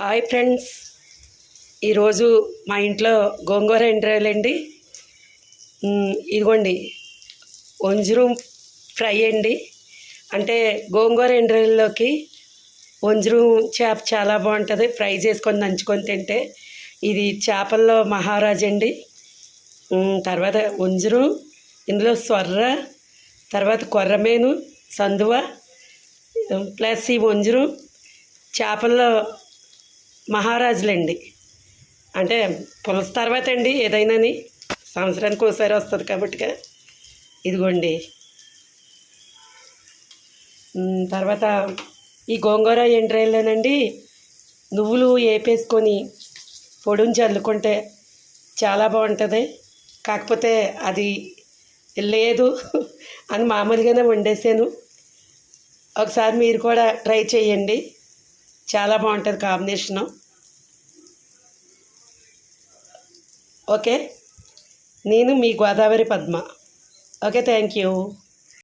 Hi friends, ఈరోజు మా ఇంట్లో గోంగూర ఎండ్రాయిలండి. ఇదిగోండి వంజరం ఫ్రై అండి. అంటే గోంగూర ఎండ్రాయిల్లోకి వంజరం చేప చాలా బాగుంటుంది. ఫ్రై చేసుకొని నంచుకొని తింటే ఇది చేపల్లో మహారాజు అండి. తర్వాత వంజరం, ఇందులో సొర్ర, తర్వాత కొర్రమేను, సందువ, ప్లస్ ఈ వంజరం చేపల్లో మహారాజులండి. అంటే పులస తర్వాత అండి ఏదైనాని సంవత్సరానికి ఒకసారి వస్తుంది కాబట్టి. ఇదిగోండి తర్వాత ఈ గోంగూర ఎండ్రాయిల్లోనండి నువ్వులు వేపేసుకొని పొడిని చల్లుకుంటే చాలా బాగుంటుంది. కాకపోతే అది లేదు అని మామూలుగానే వండేసాను. ఒకసారి మీరు కూడా ట్రై చేయండి, చాలా బాగుంటుంది కాంబినేషను. ఓకే, నేను మీ Godavari Padma. Okay, thank you.